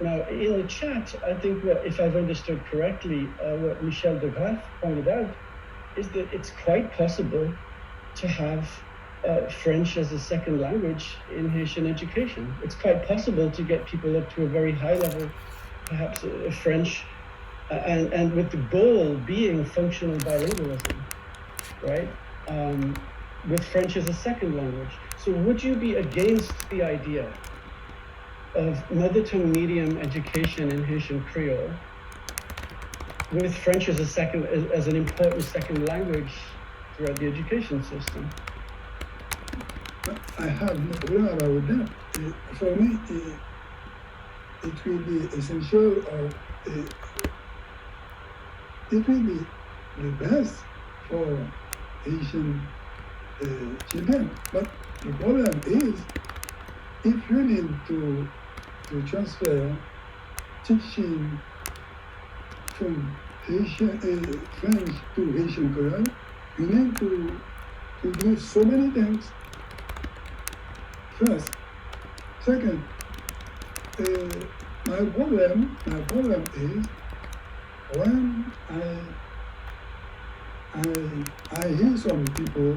Now, in the chat, I think if I've understood correctly, what Michel DeGraff pointed out is that it's quite possible to have French as a second language in Haitian education. It's quite possible to get people up to a very high level, perhaps of French, and with the goal being functional bilingualism, right? With French as a second language. So would you be against the idea of mother tongue medium education in Haitian Creole with French as an important second language throughout the education system? I have no problem about that. For me, it will be essential, it will be the best for Haitian children. But the problem is, if you need to transfer teaching from French to Haitian Creole, you need to do so many things. First. Second, my problem is when I hear some people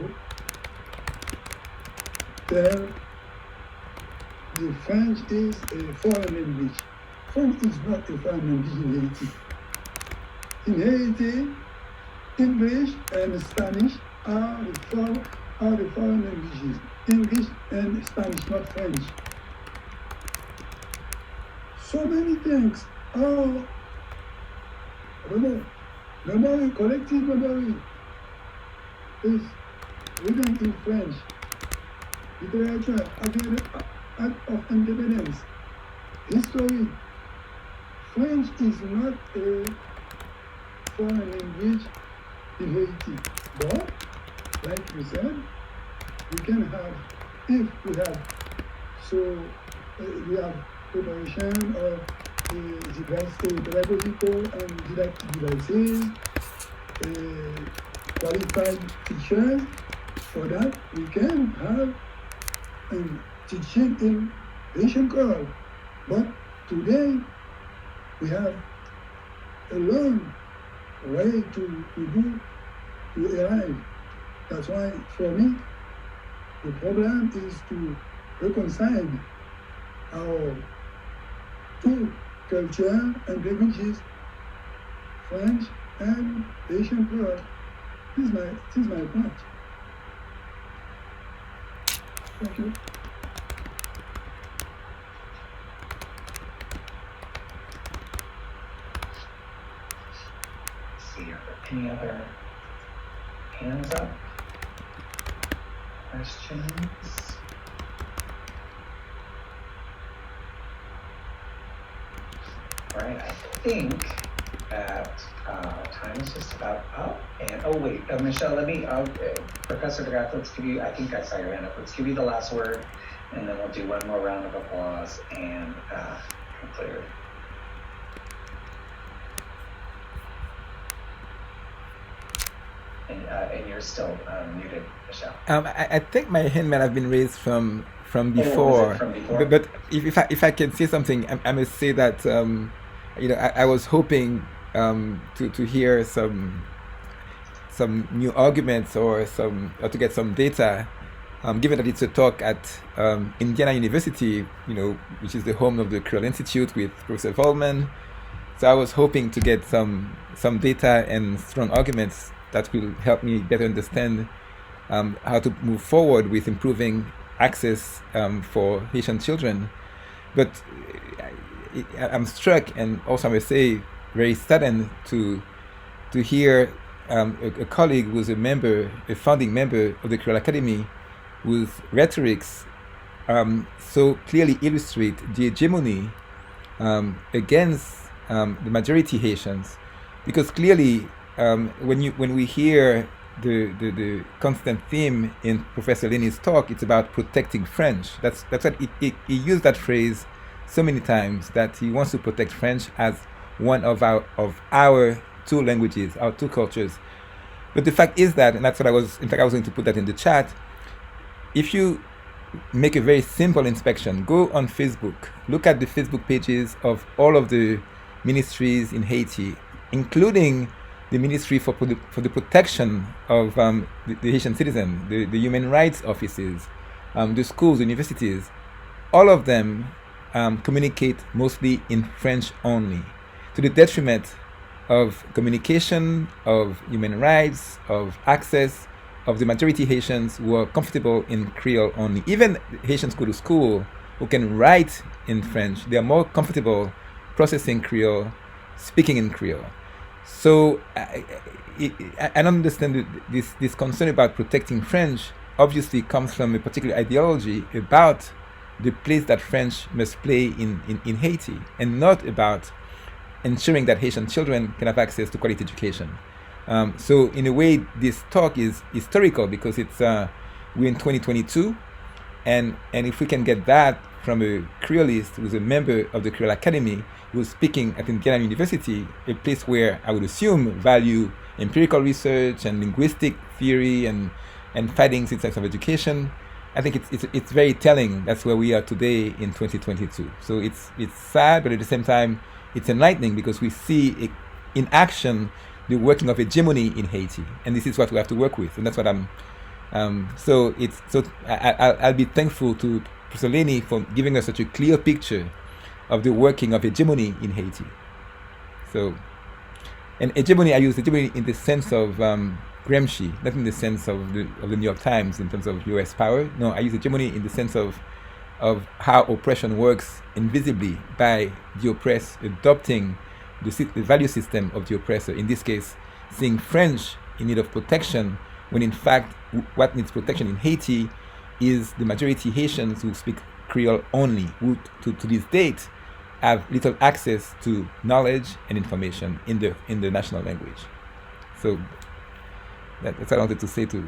tell the French is a foreign language. French is not a foreign language in Haiti. in Haiti, English and Spanish are the foreign languages. English and Spanish, not French. So many things. Oh, I don't know. Memory, collective memory is written in French. Literature, act of independence, history. French is not a foreign language in Haiti. But, like you said, we can have, if we have, so we have preparation of pedagogical and didactic devices, qualified teachers. For that, we can have teaching in Haitian Creole. But today, we have a long way to arrive. That's why, for me, the problem is to reconcile our two culture and languages, French and Haitian Creole. This is my point. Thank you. Let's see, are there any other hands up? Questions? All right, I think that time is just about up. And oh wait, Michelle, let me, Professor DeGraff, let's give you, I think I saw your hand up. Let's give you the last word, and then we'll do one more round of applause and conclude. And you're still muted, Michelle. I think my hand might have been raised from before. Oh, was it from before? But if I can say something, I must say that I was hoping to hear some new arguments or to get some data. Given that it's a talk at Indiana University, which is the home of the Creole Institute with Professor Volman. So I was hoping to get some data and strong arguments that will help me better understand how to move forward with improving access for Haitian children. But I'm struck, and also I must say very saddened to hear a colleague who's a founding member of the Creole Academy, whose rhetorics so clearly illustrate the hegemony against the majority Haitians, because clearly when we hear the constant theme in Professor Lainy's talk, it's about protecting French. That's what he used that phrase so many times, that he wants to protect French as one of our two languages, our two cultures. But the fact is that, and that's what I was going to put that in the chat, if you make a very simple inspection, go on Facebook, look at the Facebook pages of all of the ministries in Haiti, including the Ministry for the Protection of the Haitian citizen, the human rights offices, the schools, universities. All of them communicate mostly in French only, to the detriment of communication, of human rights, of access, of the majority Haitians who are comfortable in Creole only. Even Haitians go to school who can write in French, they are more comfortable processing Creole, speaking in Creole. So I don't understand this concern about protecting French obviously comes from a particular ideology about the place that French must play in Haiti, and not about ensuring that Haitian children can have access to quality education. So in a way, this talk is historical because it's we're in 2022, and if we can get that from a Creolist who's a member of the Creole Academy, who's speaking at Indiana University, a place where I would assume value empirical research and linguistic theory and findings in terms of education, I think it's very telling. That's where we are today in 2022. So it's sad, but at the same time, it's enlightening because we see in action the working of hegemony in Haiti, and this is what we have to work with, and that's what I'll be thankful to Professor Lainy for giving us such a clear picture of the working of hegemony in Haiti. So And hegemony, I use hegemony in the sense of Gramsci, not in the sense of the New York Times in terms of U.S. power. No, I use hegemony in the sense of how oppression works invisibly by the oppressed adopting the value system of the oppressor. In this case, seeing French in need of protection, when in fact what needs protection in Haiti is the majority Haitians who speak Creole only, who to this date have little access to knowledge and information in the national language. So that's what I wanted to say to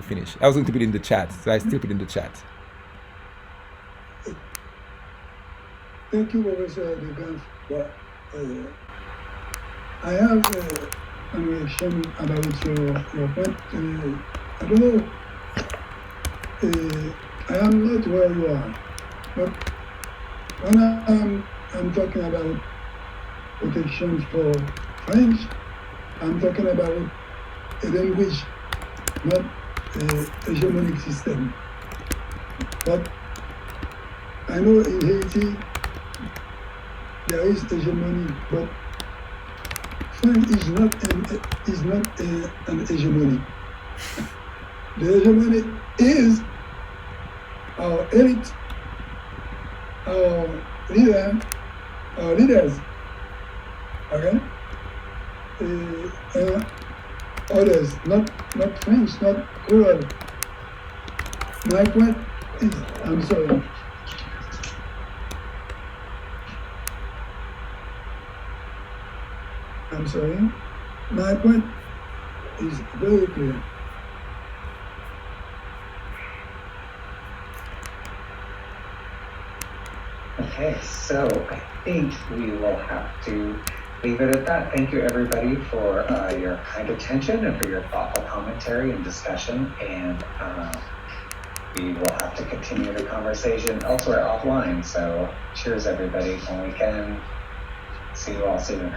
finish. I was going to put it in the chat, so I still put it in the chat. Thank you, Professor DeGraff. But I have a reaction about your point. I don't know. I am not where you are, but when I'm talking about protection for French, I'm talking about a language, not a hegemonic system. But I know in Haiti there is hegemony, but French is not an hegemony. The hegemony is our elite, our leaders, okay? Others, not French, not Creole. My point is, I'm sorry. I'm sorry. My point is very clear. Okay, so I think we will have to leave it at that. Thank you, everybody, for your kind attention and for your thoughtful commentary and discussion. And we will have to continue the conversation elsewhere offline. So cheers, everybody, when we can. See you all soon.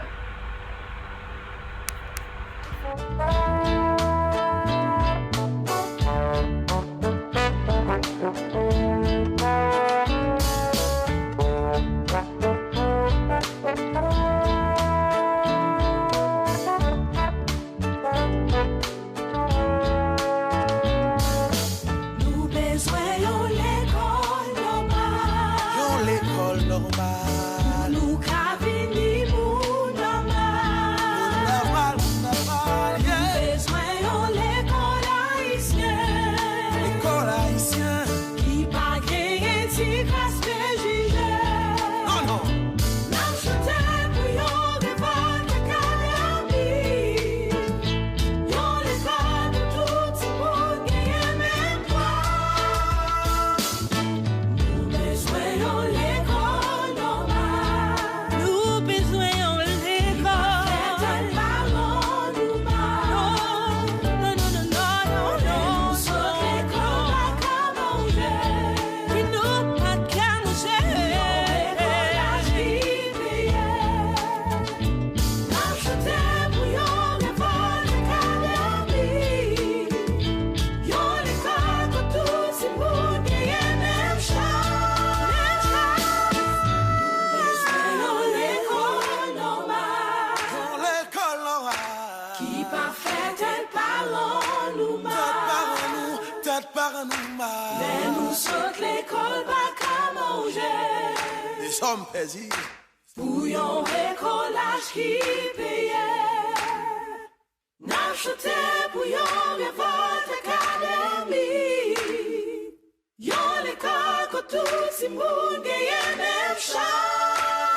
Bouillon et collage qui payait. N'achetait bouillon et votre académie. Yon l'école que tout le monde gagne même chance.